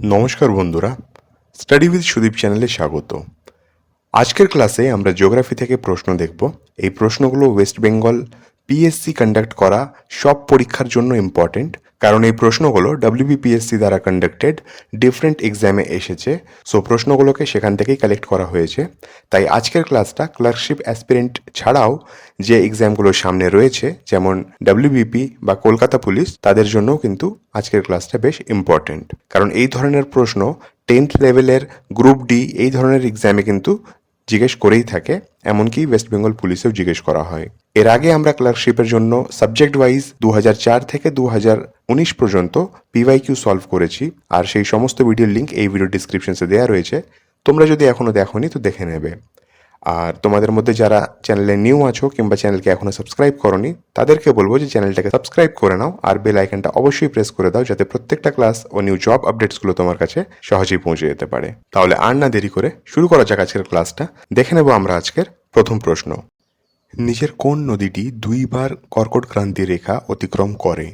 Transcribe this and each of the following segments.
নমস্কার বন্ধুরা, study with Sudip চ্যানেলে স্বাগত। আজকের ক্লাসে আমরা জিওগ্রাফি থেকে প্রশ্ন দেখব। এই প্রশ্নগুলো ওয়েস্ট বেঙ্গল পিএসসি কন্ডাক্ট করা সব পরীক্ষার জন্য ইম্পর্টেন্ট, কারণ এই প্রশ্নগুলো ডব্লিউবিপিএসসি দ্বারা কন্ডাক্টেড ডিফারেন্ট এক্সামে এসেছে। সো প্রশ্নগুলোকে সেখান থেকেই কালেক্ট করা হয়েছে। তাই আজকের ক্লাসটা ক্লার্কশিপ অ্যাসপিরেন্ট ছাড়াও যে এক্সামগুলো সামনে রয়েছে, যেমন ডব্লিউবিপি বা কলকাতা পুলিশ, তাদের জন্যও কিন্তু আজকের ক্লাসটা বেশ ইম্পর্টেন্ট, কারণ এই ধরনের প্রশ্ন 10th লেভেলের গ্রুপ ডি এই ধরনের এক্সামে কিন্তু জিজ্ঞেস করেই থাকে, এমনকি ওয়েস্ট বেঙ্গল পুলিশেও জিজ্ঞেস করা হয়। এর আগে আমরা ক্লার্কশিপের জন্য সাবজেক্ট ওয়াইজ 2004 থেকে 2019 পর্যন্ত পিওয়াইকিউ সলভ করেছি, আর সেই সমস্ত ভিডিওর লিঙ্ক এই ভিডিও ডিসক্রিপশনসে দেওয়া রয়েছে। তোমরা যদি এখনও দেখোনি তো দেখে নেবে। আর তোমাদের মধ্যে যারা চ্যানেলে নিউ আছো কিংবা চ্যানেলকে এখনো সাবস্ক্রাইব করোনি, তাদেরকে বলবো যে চ্যানেলটাকে সাবস্ক্রাইব করে নাও আর বেল আইকনটা অবশ্যই প্রেস করে দাও, যাতে প্রত্যেকটা ক্লাস ও নিউ জব আপডেটসগুলো তোমার কাছে সহজেই পৌঁছে যেতে পারে। তাহলে আর না দেরি করে শুরু করা যাক আজকের ক্লাসটা। দেখে নেব আমরা আজকের প্রথম প্রশ্ন। নিচের কোন নদীটি দুইবার কর্কট ক্রান্তি রেখা অতিক্রম করে?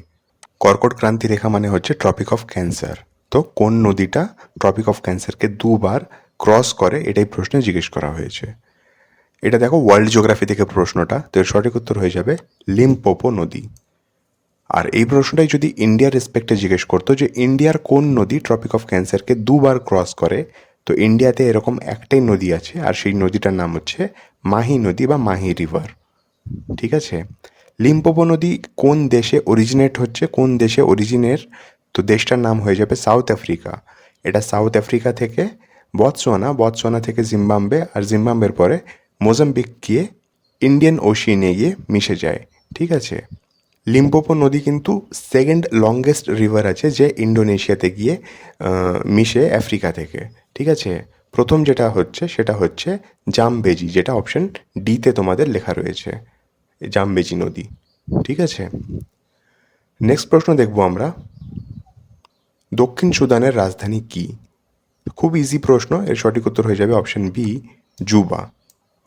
কর্কট ক্রান্তি রেখা মানে হচ্ছে ট্রপিক অফ ক্যান্সার। তো কোন নদীটা ট্রপিক অফ ক্যান্সারকে দুবার ক্রস করে, এটাই প্রশ্নে জিজ্ঞেস করা হয়েছে। এটা দেখো ওয়ার্ল্ড জিওগ্রাফি থেকে প্রশ্নটা, তো এর সঠিক উত্তর হয়ে যাবে লিম্পোপো নদী। আর এই প্রশ্নটাই যদি ইন্ডিয়ার রেসপেক্টে জিজ্ঞেস করতো যে ইন্ডিয়ার কোন নদী ট্রপিক অফ ক্যান্সারকে দুবার ক্রস করে, তো ইন্ডিয়াতে এরকম একটাই নদী আছে, আর সেই নদীটার নাম হচ্ছে মাহি নদী বা মাহি রিভার। ঠিক আছে, লিম্পোপো নদী কোন দেশে অরিজিনেট হচ্ছে, কোন দেশে অরিজিনের, তো দেশটার নাম হয়ে যাবে সাউথ আফ্রিকা। এটা সাউথ আফ্রিকা থেকে বতসোয়ানা থেকে জিম্বাববে, আর জিম্বাববের পরে মোজাম্বিক গিয়ে ইন্ডিয়ান ওশিয়ানে গিয়ে মিশে যায়। ঠিক আছে, লিম্পোপো নদী কিন্তু সেকেন্ড লংগেস্ট রিভার আছে, যে ইন্ডোনেশিয়াতে গিয়ে মিশে আফ্রিকা থেকে। ঠিক আছে, প্রথম যেটা হচ্ছে সেটা হচ্ছে জামবেজি, যেটা অপশন ডিতে তোমাদের লেখা রয়েছে, জামবেজি নদী। ঠিক আছে, নেক্সট প্রশ্ন দেখব আমরা। দক্ষিণ সুদানের রাজধানী কি? খুব ইজি প্রশ্ন, এর সঠিক উত্তর হয়ে যাবে অপশন বি, জুবা।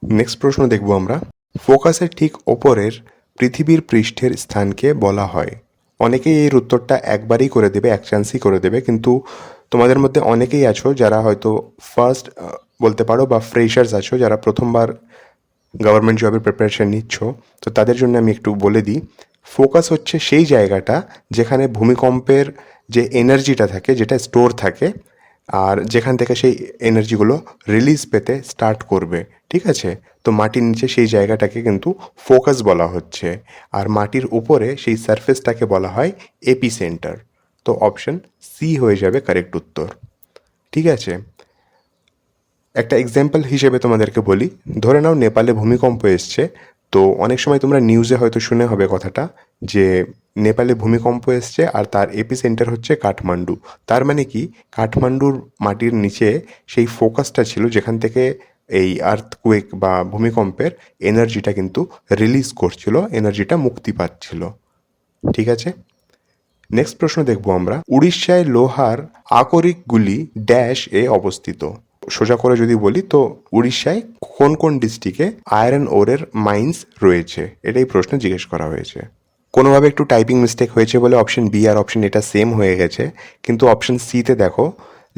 নেক্সট প্রশ্ন দেখব আমরা। ফোকাসের ঠিক ওপরের পৃথিবীর পৃষ্ঠের স্থানকে বলা হয়। অনেকেই এর উত্তরটা একবারই করে দেবে, এক চান্সই করে দেবে, কিন্তু তোমাদের মধ্যে অনেকেই আছো যারা হয়তো ফার্স্ট বলতে পারো বা ফ্রেশার্স আছো, যারা প্রথমবার গভর্নমেন্ট জবের প্রিপারেশন নিচ্ছ, তো তাদের জন্য আমি একটু বলে দিই। ফোকাস হচ্ছে সেই জায়গাটা যেখানে ভূমিকম্পের যে এনার্জিটা থাকে, যেটা স্টোর থাকে, আর যেখান থেকে সেই এনার্জিগুলো রিলিজ পেতে স্টার্ট করবে। ঠিক আছে, তো মাটির নিচে সেই জায়গাটাকে কিন্তু ফোকাস বলা হচ্ছে, আর মাটির উপরে সেই সারফেসটাকে বলা হয় এপি সেন্টার। তো অপশন সি হয়ে যাবে কারেক্ট উত্তর। ঠিক আছে, একটা এক্সাম্পল হিসেবে তোমাদেরকে বলি, ধরে নাও নেপালে ভূমিকম্প এসছে, তো অনেক সময় তোমরা নিউজে হয়তো শুনে হবে কথাটা, যে নেপালে ভূমিকম্প এসছে আর তার এপি সেন্টার হচ্ছে কাঠমান্ডু। তার মানে কি, কাঠমান্ডুর মাটির নিচে সেই ফোকাসটা ছিল, যেখান থেকে এই আর্থকুয়েক বা ভূমিকম্পের এনার্জিটা কিন্তু রিলিজ করছিল, এনার্জিটা মুক্তি পাচ্ছিল। ঠিক আছে, নেক্সট প্রশ্ন দেখব আমরা। উড়িষ্যায় লোহার আকরিকগুলি ড্যাশ এ অবস্থিত। সোজা করে যদি বলি তো উড়িষ্যায় কোন কোন ডিস্ট্রিক্টে আয়রন ওরের মাইন্স রয়েছে, এটাই প্রশ্ন জিজ্ঞেস করা হয়েছে। কোনোভাবে একটু টাইপিং মিস্টেক হয়েছে বলে অপশন বি আর অপশন এটা সেম হয়ে গেছে, কিন্তু অপশন সিতে দেখো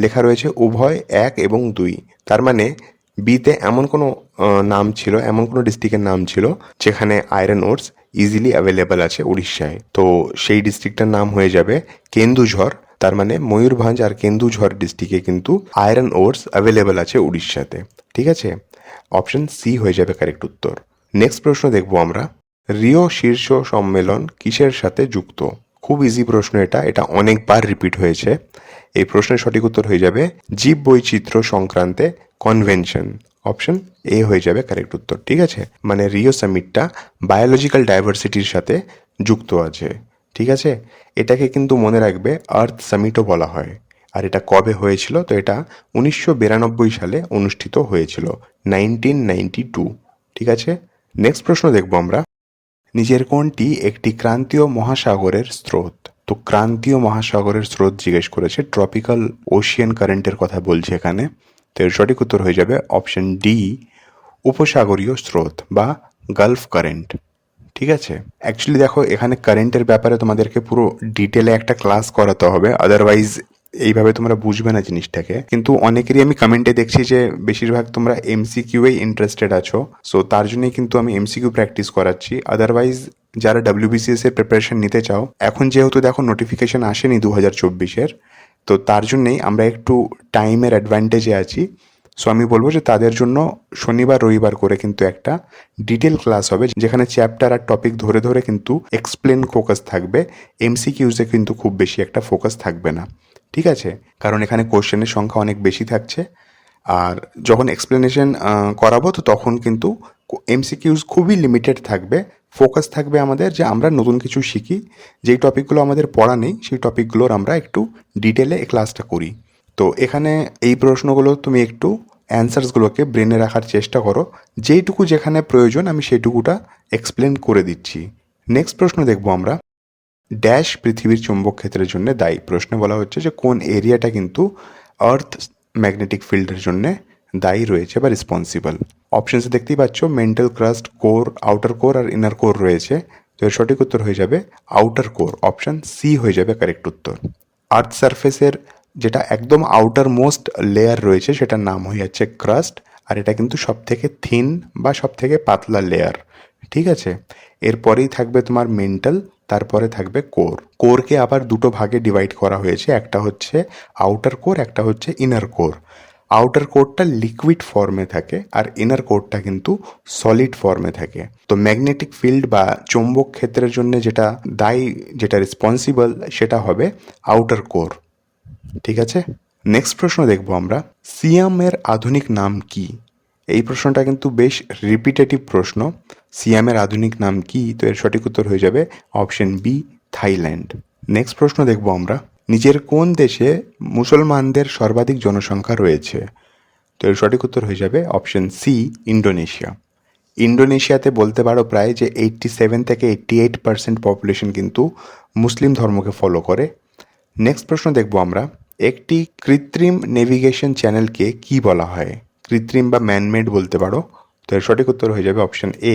লেখা রয়েছে উভয় 1 এবং 2। তার মানে বিতে এমন কোনো নাম ছিল, এমন কোনো ডিস্ট্রিক্টের নাম ছিল যেখানে আয়রন ওরস ইজিলি অ্যাভেলেবেল আছে উড়িষ্যায়, তো সেই ডিস্ট্রিক্টটার নাম হয়ে যাবে কেন্দুঝড়। তার মানে ময়ূরভঞ্জ আর কেন্দুঝড় ডিস্ট্রিক্টে কিন্তু আয়রন ওরস অ্যাভেলেবেল আছে উড়িষ্যাতে। ঠিক আছে, অপশন সি হয়ে যাবে কারেক্ট উত্তর। নেক্সট প্রশ্ন দেখব আমরা। রিও শীর্ষ সম্মেলন কিসের সাথে যুক্ত? খুব ইজি প্রশ্ন এটা, এটা অনেকবার রিপিট হয়েছে। এই প্রশ্নের সঠিক উত্তর হয়ে যাবে জীব বৈচিত্র্য সংক্রান্তে কনভেনশন। অপশন এ হয়ে যাবে কারেক্ট উত্তর। ঠিক আছে, মানে রিও সামিটটা বায়োলজিক্যাল ডাইভার্সিটির সাথে যুক্ত আছে। ঠিক আছে, এটাকে কিন্তু মনে রাখবে আর্থ সামিটও বলা হয়। আর এটা কবে হয়েছিল? তো এটা 1992 সালে অনুষ্ঠিত হয়েছিল, 1992। ঠিক আছে, নেক্সট প্রশ্ন দেখব আমরা। নিচের কোনটি একটি ক্রান্তীয় মহাসাগরের স্রোত? তো ক্রান্তীয় মহাসাগরের স্রোত জিজ্ঞেস করেছে, ট্রপিক্যাল ওশিয়ান কারেন্টের কথা বলছে এখানে। তো এর সঠিক উত্তর হয়ে যাবে অপশন ডি, উপসাগরীয় স্রোত বা গালফ কারেন্ট। ঠিক আছে, অ্যাকচুয়ালি দেখো এখানে কারেন্টের ব্যাপারে তোমাদেরকে পুরো ডিটেলে একটা ক্লাস করাতে হবে, আদারওয়াইজ এইভাবে তোমরা বুঝবে না জিনিসটাকে, কিন্তু অনেকেরই আমি কমেন্টে দেখছি যে বেশিরভাগ তোমরা এমসিকিউ এই ইন্টারেস্টেড আছো। সো তার জন্যই কিন্তু আমি এমসিকিউ প্র্যাকটিস করাচ্ছি। আদারওয়াইজ যারা ডাব্লিউবিসিএস এর প্রিপারেশন নিতে চাও, এখন যেহেতু দেখো নোটিফিকেশন আসেনি 2024-এর, তো তার জন্যেই আমরা একটু টাইমের অ্যাডভান্টেজে আছি। সো আমি বলবো যে তাদের জন্য শনিবার রবিবার করে কিন্তু একটা ডিটেল ক্লাস হবে, যেখানে চ্যাপ্টার আর টপিক ধরে ধরে কিন্তু এক্সপ্লেন ফোকাস থাকবে। এমসিকিউজে কিন্তু খুব বেশি একটা ফোকাস থাকবে না, ঠিক আছে? কারণ এখানে কোশ্চেনের সংখ্যা অনেক বেশি থাকছে, আর যখন এক্সপ্লেনেশন করাবো তো তখন কিন্তু এমসিকিউজ খুবই লিমিটেড থাকবে। ফোকাস থাকবে আমাদের যে আমরা নতুন কিছু শিখি, যেই টপিকগুলো আমাদের পড়া নেই সেই টপিকগুলোর আমরা একটু ডিটেলে এই ক্লাসটা করি। তো এখানে এই প্রশ্নগুলো তুমি একটু অ্যান্সার্সগুলোকে ব্রেনে রাখার চেষ্টা করো, যেইটুকু যেখানে প্রয়োজন আমি সেইটুকুটা এক্সপ্লেন করে দিচ্ছি। নেক্সট প্রশ্ন দেখবো আমরা, ড্যাশ পৃথিবীর চৌম্বক ক্ষেত্রের জন্য দায়ী। প্রশ্নে বলা হচ্ছে যে কোন এরিয়াটা কিন্তু আর্থ ম্যাগনেটিক ফিল্ডের জন্য দায়ী রয়েছে বা রেসপন্সিবল। অপশনসে দেখতেই পাচ্ছ mantle crust, core, outer core আর ইনার কোর রয়েছে। তো এর সঠিক উত্তর হয়ে যাবে আউটার কোর, অপশন সি হয়ে যাবে কারেক্ট উত্তর। আর্থ সারফেসের যেটা একদম আউটার মোস্ট লেয়ার রয়েছে সেটার নাম হয়ে যাচ্ছে ক্রাস্ট, আর এটা কিন্তু সব থেকে থিন বা সব থেকে পাতলা লেয়ার, ঠিক আছে? এরপরেই থাকবে তোমার মেন্টাল, তারপরে থাকবে কোর। কোরকে আবার দুটো ভাগে ডিভাইড করা হয়েছে, একটা হচ্ছে আউটার কোর, একটা হচ্ছে ইনার কোর। আউটার কোরটা লিকুইড ফর্মে থাকে আর ইনার কোরটা কিন্তু সলিড ফর্মে থাকে। তো ম্যাগনেটিক ফিল্ড বা চৌম্বক ক্ষেত্রের জন্য যেটা দায়ী, যেটা রেসপন্সিবল, সেটা হবে আউটার কোর, ঠিক আছে? নেক্সট প্রশ্ন দেখব আমরা, সিয়ামের আধুনিক নাম কি? এই প্রশ্নটা কিন্তু বেশ রিপিটেটিভ প্রশ্ন। সিয়ামের আধুনিক নাম কি? তো এর সঠিক উত্তর হয়ে যাবে অপশন বি, থাইল্যান্ড। নেক্সট প্রশ্ন দেখব আমরা, নিজের কোন দেশে মুসলমানদের সর্বাধিক জনসংখ্যা রয়েছে? তো এর সঠিক উত্তর হয়ে যাবে অপশন সি, ইন্ডোনেশিয়া। ইন্ডোনেশিয়াতে বলতে পারো প্রায় যে 87 থেকে 88% পপুলেশন কিন্তু মুসলিম ধর্মকে ফলো করে। নেক্সট প্রশ্ন দেখব আমরা, একটি কৃত্রিম নেভিগেশন চ্যানেলকে কি বলা হয়? কৃত্রিম বা ম্যানমেড বলতে পারো। তো এর সঠিক উত্তর হয়ে যাবে অপশন এ,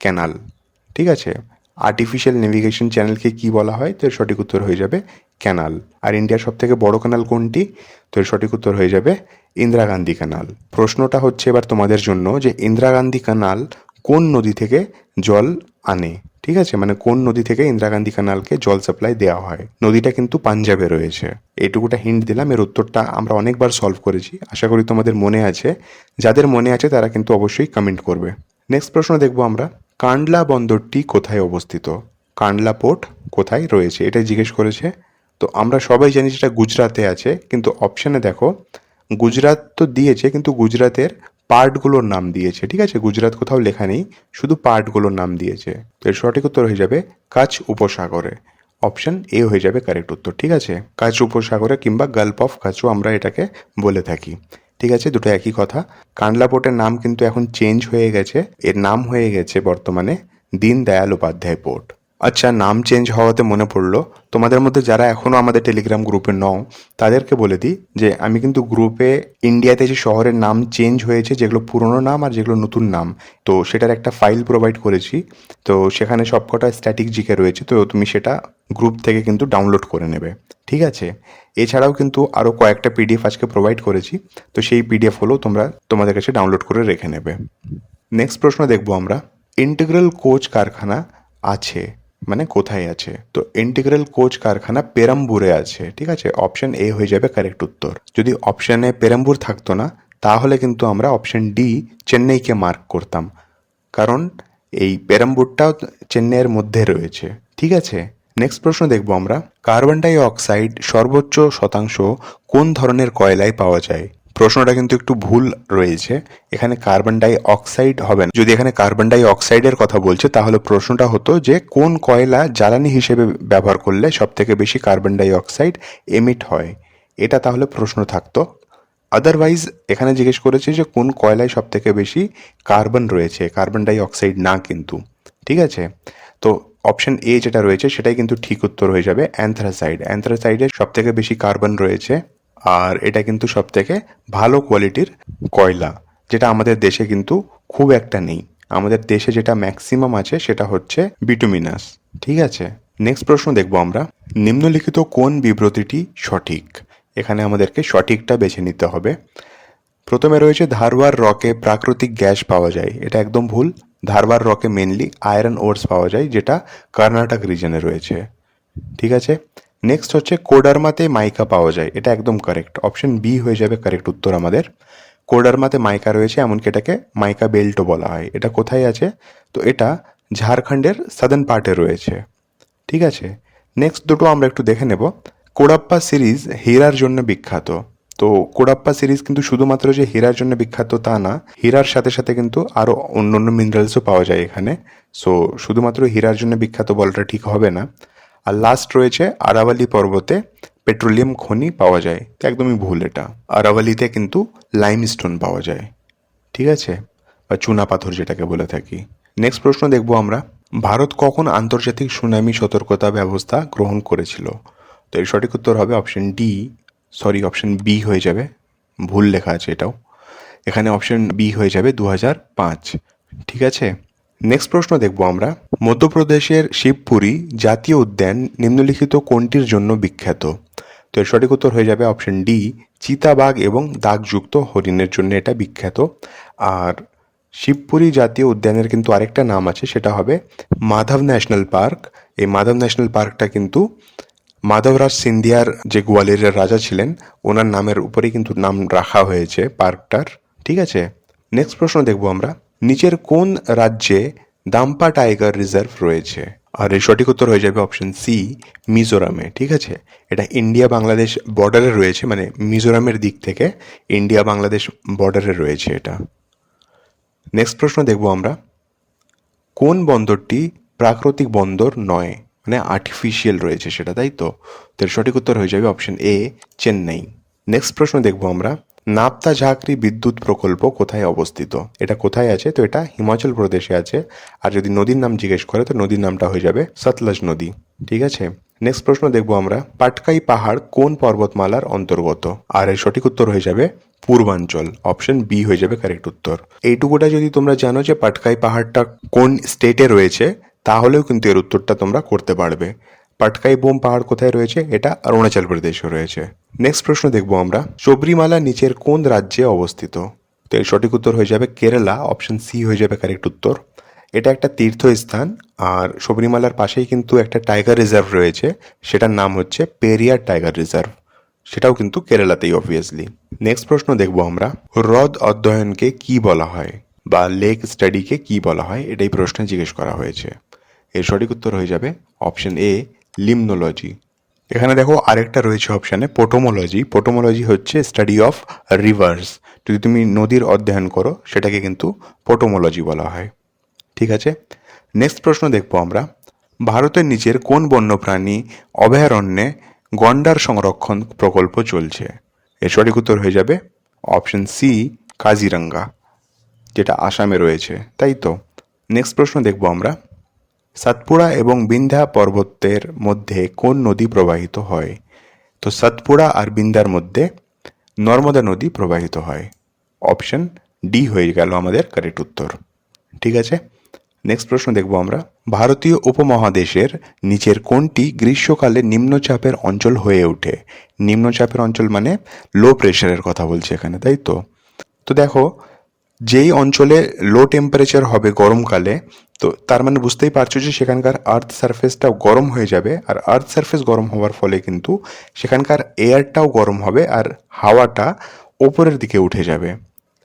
ক্যানাল, ঠিক আছে? আর্টিফিশিয়াল নেভিগেশন চ্যানেলকে কি বলা হয়? তো এর সঠিক উত্তর হয়ে যাবে ক্যানাল। আর ইন্ডিয়ার সব থেকে বড় ক্যানাল কোনটি? তো এর সঠিক উত্তর হয়ে যাবে ইন্দিরা গান্ধী ক্যানাল। প্রশ্নটা হচ্ছে এবার তোমাদের জন্য যে ইন্দিরা গান্ধী ক্যানাল কোন নদী থেকে জল আনে, ঠিক আছে? মানে কোন নদী থেকে ইন্দিরা গান্ধী ক্যানালকে জল সাপ্লাই দেওয়া হয়। নদীটা কিন্তু পাঞ্জাবে রয়েছে। এইটুকুটা হিন্ট দিলাম, এর উত্তরটা আমরা অনেকবার সলভ করেছি, আশা করি তোমাদের মনে আছে। যাদের মনে আছে তারা কিন্তু অবশ্যই কমেন্ট করবে। নেক্সট প্রশ্ন দেখব আমরা, কান্ডলা বন্দরটি কোথায় অবস্থিত? কান্ডলা পোর্ট কোথায় রয়েছে এটা জিজ্ঞেস করেছে। তো আমরা সবাই জানি যেটা গুজরাতে আছে, কিন্তু অপশানে দেখো গুজরাট তো দিয়েছে, কিন্তু গুজরাতের পার্টগুলোর নাম দিয়েছে, ঠিক আছে? গুজরাট কোথাও লেখা নেই, শুধু পার্টগুলোর নাম দিয়েছে। তো এর সঠিক উত্তর হয়ে যাবে কাচ উপসাগরে, অপশন এ হয়ে যাবে কারেক্ট উত্তর, ঠিক আছে? কাচ উপসাগরে কিংবা গালফ অফ কাচও আমরা এটাকে বলে থাকি, ঠিক আছে? দুটো একই কথা। কান্ডলা পোর্টের নাম কিন্তু এখন চেঞ্জ হয়ে গেছে, এর নাম হয়ে গেছে বর্তমানে দীনদয়াল উপাধ্যায় পোর্ট। আচ্ছা, নাম চেঞ্জ হওয়াতে মনে পড়লো, তোমাদের মধ্যে যারা এখনও আমাদের টেলিগ্রাম গ্রুপে নও তাদেরকে বলে দিই যে আমি কিন্তু গ্রুপে ইন্ডিয়াতে যে শহরের নাম চেঞ্জ হয়েছে, যেগুলো পুরনো নাম আর যেগুলো নতুন নাম, তো সেটার একটা ফাইল প্রোভাইড করেছি। তো সেখানে সবকটা স্ট্যাটিক জিকে রয়েছে, তো তুমি সেটা গ্রুপ থেকে কিন্তু ডাউনলোড করে নেবে, ঠিক আছে? এছাড়াও কিন্তু আরও কয়েকটা পিডিএফ আজকে প্রোভাইড করেছি, তো সেই পিডিএফ হলেও তোমরা তোমাদের কাছে ডাউনলোড করে রেখে নেবে। নেক্সট প্রশ্ন দেখব আমরা, ইন্টিগ্রাল কোচ কারখানা আছে মানে কোথায় আছে? তো ইন্টিগ্রাল কোচ কারখানা পেরাম্বুরে আছে, ঠিক আছে? অপশন এ হয়ে যাবে কারেক্ট উত্তর। যদি অপশানে পেরাম্বুর থাকতো না তাহলে কিন্তু আমরা অপশন ডি, চেন্নাইকে মার্ক করতাম, কারণ এই পেরাম্বুরটাও চেন্নাইয়ের মধ্যে রয়েছে, ঠিক আছে? নেক্সট প্রশ্ন দেখব আমরা, কার্বন ডাই অক্সাইড সর্বোচ্চ শতাংশ কোন ধরনের কয়লায় পাওয়া যায়? প্রশ্নটা কিন্তু একটু ভুল রয়েছে, এখানে কার্বন ডাই অক্সাইড হবে না। যদি এখানে কার্বন ডাই অক্সাইডের কথা বলছে তাহলে প্রশ্নটা হতো যে কোন কয়লা জ্বালানি হিসেবে ব্যবহার করলে সব থেকে বেশি কার্বন ডাই অক্সাইড এমিট হয়, এটা তাহলে প্রশ্ন থাকতো। আদারওয়াইজ এখানে জিজ্ঞেস করেছে যে কোন কয়লায় সব থেকে বেশি কার্বন রয়েছে, কার্বন ডাই অক্সাইড না কিন্তু, ঠিক আছে? তো অপশন এ যেটা রয়েছে সেটাই কিন্তু ঠিক উত্তর হয়ে যাবে অ্যান্থ্রাসাইড। অ্যান্থ্রাসাইডে সব থেকে বেশি কার্বন রয়েছে, আর এটা কিন্তু সব থেকে ভালো কোয়ালিটির কয়লা, যেটা আমাদের দেশে কিন্তু খুব একটা নেই। আমাদের দেশে যেটা ম্যাক্সিমাম আছে সেটা হচ্ছে বিটুমিনাস, ঠিক আছে? নেক্সট প্রশ্ন দেখব আমরা, নিম্নলিখিত কোন বিবৃতিটি সঠিক? এখানে আমাদেরকে সঠিকটা বেছে নিতে হবে। প্রথমে রয়েছে ধারওয়ার রকে প্রাকৃতিক গ্যাস পাওয়া যায়, এটা একদম ভুল। ধারওয়ার রকে মেনলি আয়রন ওরস পাওয়া যায়, যেটা কর্ণাটক রিজনে রয়েছে। ঠিক আছে, নেক্সট হচ্ছে কোডারমাতে মাইকা পাওয়া যায়, এটা একদম কারেক্ট, অপশন বি হয়ে যাবে কারেক্ট উত্তর আমাদের। কোডারমাতে মাইকা রয়েছে, এমনকি এটাকে মাইকা বেল্টও বলা হয়। এটা কোথায় আছে? তো এটা ঝাড়খণ্ডের সাদার্ন পার্টে রয়েছে। ঠিক আছে, নেক্সট দুটো আমরা একটু দেখে নেব। কোডাপ্পা সিরিজ হীরার জন্য বিখ্যাত। তো কোডাপ্পা সিরিজ কিন্তু শুধুমাত্র যে হীরার জন্য বিখ্যাত তা না, হীরার সাথে সাথে কিন্তু আরও অন্য অন্য মিনারেলসও পাওয়া যায় এখানে। সো শুধুমাত্র হীরার জন্য বিখ্যাত বলাটা ঠিক হবে না। আর লাস্ট রয়েছে আরাভালি পর্বতে পেট্রোলিয়াম খনি পাওয়া যায়, তো একদমই ভুল এটা। আরাভালিতে কিন্তু লাইমস্টোন পাওয়া যায়। ঠিক আছে, বা চুনা পাথর যেটাকে বলে থাকি। নেক্সট প্রশ্ন দেখব আমরা, ভারত কখন আন্তর্জাতিক সুনামি সতর্কতা ব্যবস্থা গ্রহণ করেছিল? তো এর সঠিক উত্তর হবে অপশন বি হয়ে যাবে, ভুল লেখা আছে এটাও। এখানে অপশন বি হয়ে যাবে 2005। ঠিক আছে, নেক্সট প্রশ্ন দেখব আমরা, মধ্যপ্রদেশের শিবপুরী জাতীয় উদ্যান নিম্নলিখিত কোনটির জন্য বিখ্যাত? তো এর সঠিক উত্তর হয়ে যাবে অপশন ডি, চিতাবাঘ এবং দাগযুক্ত হরিণের জন্য এটা বিখ্যাত। আর শিবপুরী জাতীয় উদ্যানের কিন্তু আরেকটা নাম আছে, সেটা হবে মাধব ন্যাশনাল পার্ক। এই মাধব ন্যাশনাল পার্কটা কিন্তু মাধবরাজ সিন্ধিয়ার যে গোয়ালিয়রের রাজা ছিলেন, ওনার নামের উপরেই কিন্তু নাম রাখা হয়েছে পার্কটার। ঠিক আছে, নেক্সট প্রশ্ন দেখব আমরা, নিচের কোন রাজ্যে দাম্পা টাইগার রিজার্ভ রয়েছে? আর এর সঠিক উত্তর হয়ে যাবে অপশন সি, মিজোরামে। ঠিক আছে, এটা ইন্ডিয়া বাংলাদেশ বর্ডারে রয়েছে, মানে মিজোরামের দিক থেকে ইন্ডিয়া বাংলাদেশ বর্ডারে রয়েছে এটা। নেক্সট প্রশ্ন দেখব আমরা, কোন বন্দরটি প্রাকৃতিক বন্দর নয়, মানে আর্টিফিশিয়াল রয়েছে সেটা, তাই তো? এর সঠিক উত্তর হয়ে যাবে অপশন এ, চেন্নাই। নেক্সট প্রশ্ন দেখব আমরা, নাপতা ঝাঁকরি বিদ্যুৎ প্রকল্প কোথায় অবস্থিত? এটা কোথায় আছে? তো এটা হিমাচল প্রদেশে আছে। আর যদি নদীর নাম জিজ্ঞেস করে তো নদীর নামটা হয়ে যাবে সতলজ নদী। ঠিক আছে, নেক্সট প্রশ্ন দেখব আমরা, পাটকাই পাহাড় কোন পর্বতমালার অন্তর্গত? আর এর সঠিক উত্তর হয়ে যাবে পূর্বাঞ্চল, অপশন বি হয়ে যাবে কারেক্ট উত্তর। এইটুকুটা যদি তোমরা জানো যে পাটকাই পাহাড়টা কোন স্টেটে রয়েছে, তাহলেও কিন্তু এর উত্তরটা তোমরা করতে পারবে। পাটকাই বোম পাহাড় কোথায় রয়েছে? এটা অরুণাচল প্রদেশে রয়েছে। নেক্সট প্রশ্ন দেখব আমরা, শবরীমালা নিচের কোন রাজ্যে অবস্থিত? তো এর সঠিক উত্তর হয়ে যাবে কেরালা, অপশন সি হয়ে যাবে কারেক্ট উত্তর। এটা একটা তীর্থস্থান, আর শবরীমালার পাশেই কিন্তু একটা টাইগার রিজার্ভ রয়েছে, সেটার নাম হচ্ছে পেরিয়ার টাইগার রিজার্ভ, সেটাও কিন্তু কেরালাতেই অবভিয়াসলি। নেক্সট প্রশ্ন দেখব আমরা, হ্রদ অধ্যয়নকে কি বলা হয়, বা লেক স্টাডিকে কি বলা হয়, এটাই প্রশ্নে জিজ্ঞেস করা হয়েছে। এর সঠিক উত্তর হয়ে যাবে অপশন এ, লিমনোলজি। এখানে দেখো আরেকটা রয়েছে অপশানে পোটোমোলজি। পোটোমোলজি হচ্ছে স্টাডি অফ রিভার্স, যদি তুমি নদীর অধ্যয়ন করো সেটাকে কিন্তু পোটোমোলজি বলা হয়। ঠিক আছে, নেক্সট প্রশ্ন দেখবো আমরা, ভারতের নিচের কোন বন্যপ্রাণী অভয়ারণ্যে গন্ডার সংরক্ষণ প্রকল্প চলছে? এর সঠিক উত্তর হয়ে যাবে অপশন সি, কাজিরাঙ্গা, যেটা আসামে রয়েছে, তাই তো? নেক্সট প্রশ্ন দেখবো আমরা, সাতপুড়া এবং বিন্ধ্যা পর্বতের মধ্যে কোন নদী প্রবাহিত হয়? তো সাতপুড়া আর বিন্ধ্যার মধ্যে নর্মদা নদী প্রবাহিত হয়, অপশন ডি হয়ে গেল আমাদের কারেক্ট উত্তর। ঠিক আছে, নেক্সট প্রশ্ন দেখব আমরা, ভারতীয় উপমহাদেশের নিচের কোনটি গ্রীষ্মকালে নিম্নচাপের অঞ্চল হয়ে ওঠে? নিম্নচাপের অঞ্চল মানে লো প্রেশারের কথা বলছে এখানে, তাই তো? তো দেখো, যেই অঞ্চলে লো টেম্পারেচার হবে গরমকালে, তো তার মানে বুঝতেই পারছো যে সেখানকার আর্থ সারফেসটা গরম হয়ে যাবে, আর আর্থ সারফেস গরম হওয়ার ফলে কিন্তু সেখানকার এয়ারটাও গরম হবে, আর হাওয়াটা ওপরের দিকে উঠে যাবে,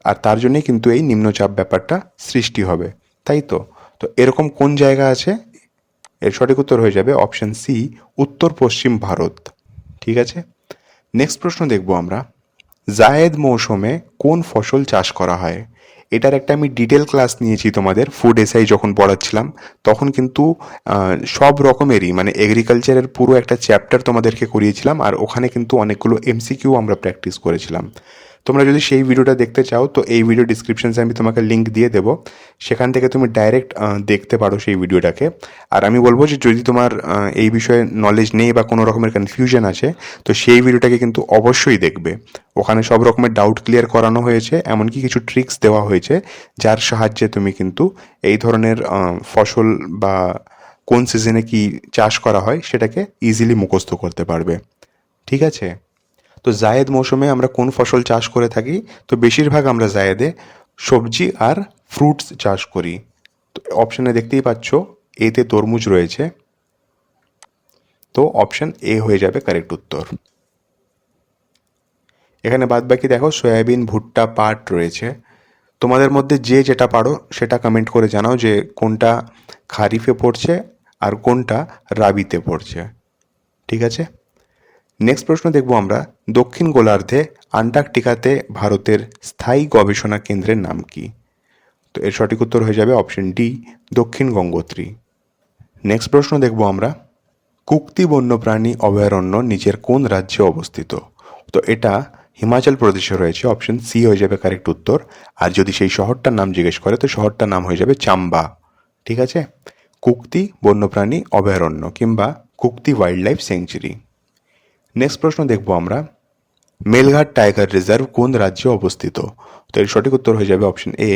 আর তার জন্যই কিন্তু এই নিম্নচাপ ব্যাপারটা সৃষ্টি হবে, তাই তো? তো এরকম কোন জায়গা আছে? এর সঠিক উত্তর হয়ে যাবে অপশন সি, উত্তর পশ্চিম ভারত। ঠিক আছে, নেক্সট প্রশ্ন দেখব আমরা, জায়েদ মৌসুমে কোন ফসল চাষ করা হয়? এটার একটা আমি ডিটেল ক্লাস নিয়েছি তোমাদের ফুড এসআই যখন পড়াচ্ছিলাম, তখন কিন্তু সব রকমেরই মানে এগ্রিকালচারের পুরো একটা চ্যাপ্টার তোমাদেরকে করিয়েছিলাম, আর ওখানে কিন্তু অনেকগুলো এমসিকিউ আমরা প্র্যাকটিস করেছিলাম। তোমরা যদি সেই ভিডিওটা দেখতে চাও তো এই ভিডিও ডিসক্রিপশনসে আমি তোমাকে লিঙ্ক দিয়ে দেবো, সেখান থেকে তুমি ডাইরেক্ট দেখতে পারো সেই ভিডিওটাকে। আর আমি বলবো যে যদি তোমার এই বিষয়ে নলেজ নেই বা কোনো রকমের কনফিউশন আছে, তো সেই ভিডিওটাকে কিন্তু অবশ্যই দেখবে। ওখানে সব রকমের ডাউট ক্লিয়ার করানো হয়েছে, এমনকি কিছু ট্রিক্স দেওয়া হয়েছে যার সাহায্যে তুমি কিন্তু এই ধরনের ফসল বা কোন সিজনে কি চাষ করা হয় সেটাকে ইজিলি মুখস্থ করতে পারবে। ঠিক আছে, তো তো জায়েদ মৌসুমে আমরা কোন ফসল চাষ করে থাকি? তো বেশিরভাগ আমরা জায়েদে সবজি আর ফ্রুটস চাষ করি। তো অপশানে দেখতেই পাচ্ছ এতে তরমুজ রয়েছে, তো অপশান এ হয়ে যাবে কারেক্ট উত্তর। এখানে বাদবাকি দেখো সয়াবিন, ভুট্টা, পাট রয়েছে। তোমাদের মধ্যে যে যেটা পারো সেটা কমেন্ট করে জানাও যে কোনটা খারিফে পড়ছে আর কোনটা রাবিতে পড়ছে। ঠিক আছে, নেক্সট প্রশ্ন দেখব আমরা, দক্ষিণ গোলার্ধে আন্টার্কটিকাতে ভারতের স্থায়ী গবেষণা কেন্দ্রের নাম কি? তো এর সঠিক উত্তর হয়ে যাবে অপশন ডি, দক্ষিণ গঙ্গোত্রী। নেক্সট প্রশ্ন দেখব আমরা, কুক্তি বন্যপ্রাণী অভয়ারণ্য নিচের কোন রাজ্যে অবস্থিত? তো এটা হিমাচল প্রদেশে রয়েছে, অপশন সি হয়ে যাবে কারেক্ট উত্তর। আর যদি সেই শহরটার নাম জিজ্ঞেস করে তো শহরটার নাম হয়ে যাবে চাম্বা। ঠিক আছে, কুক্তি বন্যপ্রাণী অভয়ারণ্য কিংবা কুক্তি ওয়াইল্ড লাইফ স্যাংচুরি। নেক্সট প্রশ্ন দেখব আমরা, মেলঘাট টাইগার রিজার্ভ কোন রাজ্যে অবস্থিত? তো এর সঠিক উত্তর হয়ে যাবে অপশন এ,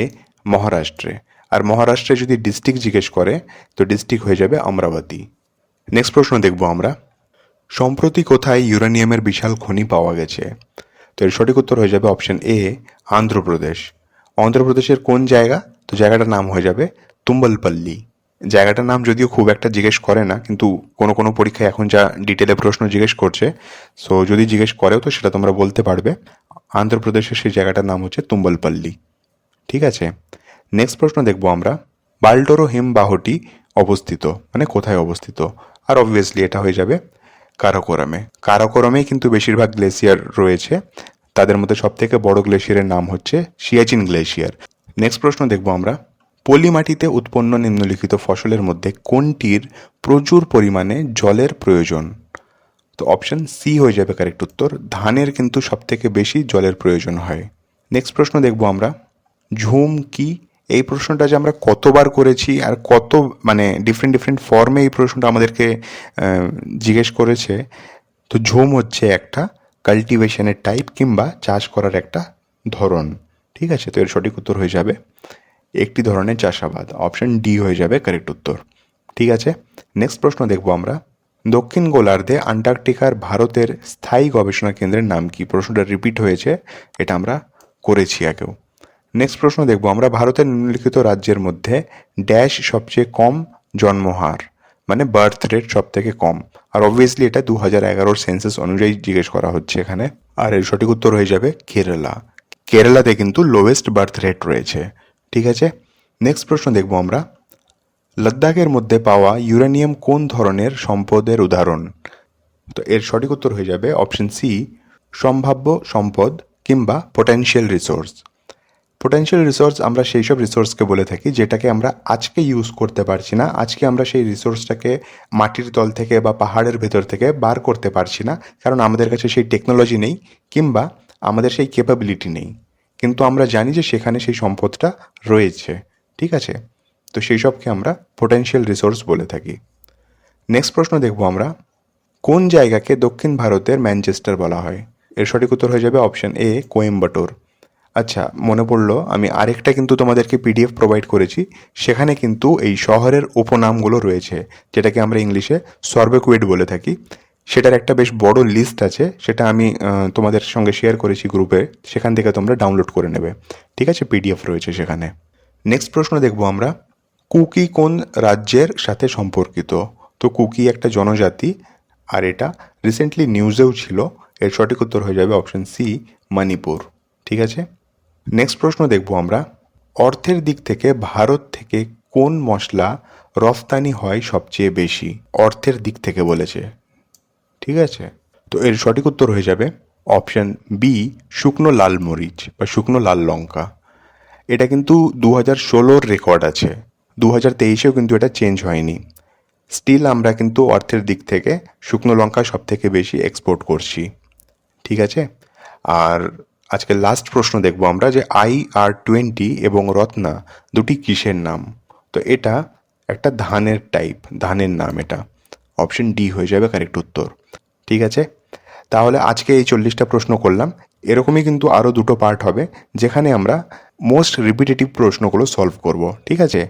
মহারাষ্ট্রে। আর মহারাষ্ট্রে যদি ডিস্ট্রিক্ট জিজ্ঞেস করে তো ডিস্ট্রিক্ট হয়ে যাবে অমরাবতী। নেক্সট প্রশ্ন দেখব আমরা, সম্প্রতি কোথায় ইউরেনিয়ামের বিশাল খনি পাওয়া গেছে? তো এর সঠিক উত্তর হয়ে যাবে অপশন এ, অন্ধ্রপ্রদেশ। অন্ধ্রপ্রদেশের কোন জায়গা? তো জায়গাটার নাম হয়ে যাবে তুম্বলপল্লী। জায়গাটার নাম যদিও খুব একটা জিজ্ঞেস করে না, কিন্তু কোনো কোনো পরীক্ষায় এখন যা ডিটেলে প্রশ্ন জিজ্ঞেস করছে, সো যদি জিজ্ঞেস করেও তো সেটা তোমরা বলতে পারবে। অন্ধ্রপ্রদেশের সেই জায়গাটার নাম হচ্ছে তুম্বলপল্লী। ঠিক আছে, নেক্সট প্রশ্ন দেখব আমরা, বাল্টোরো হিমবাহটি অবস্থিত মানে কোথায় অবস্থিত? আর অবভিয়াসলি এটা হয়ে যাবে কারাকোরামে। কারাকোরামেই কিন্তু বেশিরভাগ গ্লেসিয়ার রয়েছে। তাদের মধ্যে সবথেকে বড় গ্লেশিয়ারের নাম হচ্ছে সিয়াচিন গ্লেশিয়ার। নেক্সট প্রশ্ন দেখব আমরা, পলি মাটিতে উৎপন্ন নিম্নলিখিত ফসলের মধ্যে কোনটির প্রচুর পরিমাণে জলের প্রয়োজন? তো অপশন সি হয়ে যাবে কারেক্ট উত্তর। ধানের কিন্তু সবথেকে বেশি জলের প্রয়োজন হয়। নেক্সট প্রশ্ন দেখব আমরা, ঝুম কি? এই প্রশ্নটা যে আমরা কতবার করেছি আর কত মানে ডিফারেন্ট ডিফারেন্ট ফর্মে এই প্রশ্নটা আমাদেরকে জিজ্ঞেস করেছে। তো ঝুম হচ্ছে একটা কাল্টিভেশনের টাইপ কিংবা চাষ করার একটা ধরন। ঠিক আছে, তো এর সঠিক উত্তর হয়ে যাবে একটি ধরনের চাষাবাদ, অপশন ডি হয়ে যাবে কারেক্ট উত্তর। ঠিক আছে, নেক্সট প্রশ্ন দেখব আমরা, দক্ষিণ গোলার্ধে আন্টার্কটিকার ভারতের স্থায়ী গবেষণা কেন্দ্রের নাম কি? প্রশ্নটা রিপিট হয়েছে, এটা আমরা করেছি আগেও। নেক্সট প্রশ্ন দেখব আমরা, ভারতের নিম্নলিখিত রাজ্যের মধ্যে ড্যাশ সবচেয়ে কম জন্মহার মানে বার্থ রেট সব থেকে কম? আর অবভিয়াসলি এটা 2011 সেন্সাস অনুযায়ী জিজ্ঞেস করা হচ্ছে এখানে। আর এর সঠিক উত্তর হয়ে যাবে কেরালা। কেরালাতে কিন্তু লোয়েস্ট বার্থ রেট রয়েছে। ঠিক আছে, নেক্সট প্রশ্ন দেখব আমরা, লাদাখের মধ্যে পাওয়া ইউরেনিয়াম কোন ধরনের সম্পদের উদাহরণ? তো এর সঠিক উত্তর হয়ে যাবে অপশন সি, সম্ভাব্য সম্পদ কিংবা পোটেনশিয়াল রিসোর্স। পোটেনশিয়াল রিসোর্স আমরা সেই সব রিসোর্সকে বলে থাকি যেটাকে আমরা আজকে ইউজ করতে পারছি না, আজকে আমরা সেই রিসোর্সটাকে মাটির তল থেকে বা পাহাড়ের ভেতর থেকে বার করতে পারছি না, কারণ আমাদের কাছে সেই টেকনোলজি নেই কিংবা আমাদের সেই ক্যাপাবিলিটি নেই, কিন্তু আমরা জানি যে সেখানে সেই সম্পদটা রয়েছে। ঠিক আছে, তো সেই সবকে আমরা পোটেনশিয়াল রিসোর্স বলে থাকি। নেক্সট প্রশ্ন দেখব আমরা, কোন জায়গাকে দক্ষিণ ভারতের ম্যানচেস্টার বলা হয়? এর সঠিক উত্তর হয়ে যাবে অপশন এ, কোয়েম্বাটোর। আচ্ছা, মনে পড়লো আমি আরেকটা কিন্তু তোমাদেরকে পিডিএফ প্রোভাইড করেছি, সেখানে কিন্তু এই শহরের উপনামগুলো রয়েছে, যেটাকে আমরা ইংলিশে সর্বেকুয়েট বলে থাকি। সেটার একটা বেশ বড় লিস্ট আছে, সেটা আমি তোমাদের সঙ্গে শেয়ার করেছি গ্রুপে, সেখান থেকে তোমরা ডাউনলোড করে নেবে। ঠিক আছে, পিডিএফ রয়েছে সেখানে। নেক্সট প্রশ্ন দেখব আমরা, কুকি কোন রাজ্যের সাথে সম্পর্কিত? তো কুকি একটা জনজাতি, আর এটা রিসেন্টলি নিউজেও ছিল। এর সঠিক উত্তর হয়ে যাবে অপশন সি, মণিপুর। ঠিক আছে, নেক্সট প্রশ্ন দেখব আমরা, অর্থের দিক থেকে ভারত থেকে কোন মশলা রফতানি হয় সবচেয়ে বেশি? অর্থের দিক থেকে বলেছে। ঠিক আছে, তো এর সঠিক উত্তর হয়ে যাবে অপশন বি, শুকনো লাল মরিচ বা শুকনো লাল লঙ্কা। এটা কিন্তু 2016 রেকর্ড আছে, 2023-এও কিন্তু এটা চেঞ্জ হয়নি। স্টিল আমরা কিন্তু অর্থের দিক থেকে শুকনো লঙ্কা সব থেকে বেশি এক্সপোর্ট করছি। ঠিক আছে, আর আজকে লাস্ট প্রশ্ন দেখব আমরা, যে IR-20 এবং রত্না দুটি কিসের নাম? তো এটা একটা ধানের টাইপ, ধানের নাম এটা, অপশন ডি হয়ে যাবে কারেক্ট উত্তর। ঠিক আছে, তাহলে আজকে এই 40টা প্রশ্ন করলাম, এরকমই কিন্তু আরও দুটো পার্ট হবে যেখানে আমরা মোস্ট রিপিটেটিভ প্রশ্নগুলো সলভ করব। ঠিক আছে,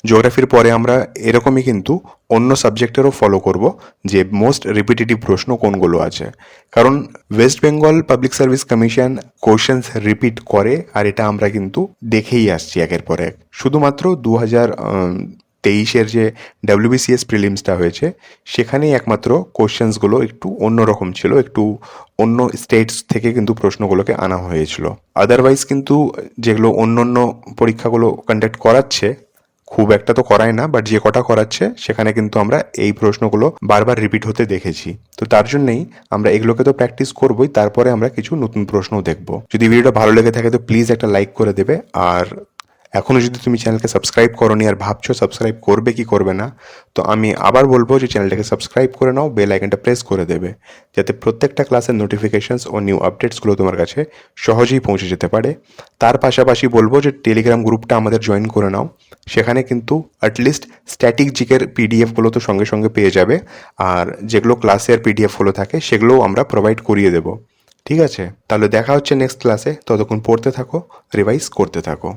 জিওগ্রাফির পরে আমরা এরকমই কিন্তু অন্য সাবজেক্টেরও ফলো করব যে মোস্ট রিপিটেটিভ প্রশ্ন কোনগুলো আছে, কারণ West Bengal public service commission questions repeat করে, আর এটা আমরা কিন্তু দেখেই আসছি একের পর এক। শুধুমাত্র 2023-এর যে WBCS প্রিলিমসটা হয়েছে সেখানেই একমাত্র কোশ্চেন্সগুলো একটু অন্যরকম ছিল, একটু অন্য স্টেটস থেকে কিন্তু প্রশ্নগুলোকে আনা হয়েছিল। আদারওয়াইজ কিন্তু যেগুলো অন্য অন্য পরীক্ষাগুলো কন্ডাক্ট করাচ্ছে, খুব একটা তো করায় না, বাট যে কটা করাচ্ছে সেখানে কিন্তু আমরা এই প্রশ্নগুলো বারবার রিপিট হতে দেখেছি। তো তার জন্যই আমরা এগুলোকে তো প্র্যাকটিস করবোই, তারপরে আমরা কিছু নতুন প্রশ্নও দেখব। যদি ভিডিওটা ভালো লেগে থাকে তো প্লিজ একটা লাইক করে দেবে, আর এখনও যদি তুমি চ্যানেলকে সাবস্ক্রাইব করোনি আর ভাবছো সাবস্ক্রাইব করবে কি করবে না, তো আমি আবার বলবো যে চ্যানেলটাকে সাবস্ক্রাইব করে নাও, বেল আইকনটা প্রেস করে দেবে, যাতে প্রত্যেকটা ক্লাসের নোটিফিকেশনস ও নিউ আপডেটসগুলো তোমার কাছে সহজেই পৌঁছে যেতে পারে। তার পাশাপাশি বলবো যে টেলিগ্রাম গ্রুপটা আমাদের জয়েন করে নাও, সেখানে কিন্তু অ্যাটলিস্ট স্ট্যাটিক জিকের পিডিএফগুলো তো সঙ্গে সঙ্গে পেয়ে যাবে, আর যেগুলো ক্লাসের পিডিএফগুলো থাকে সেগুলোও আমরা প্রোভাইড করিয়ে দেবো। ঠিক আছে, তাহলে দেখা হচ্ছে নেক্সট ক্লাসে, ততক্ষণ পড়তে থাকো, রিভাইজ করতে থাকো।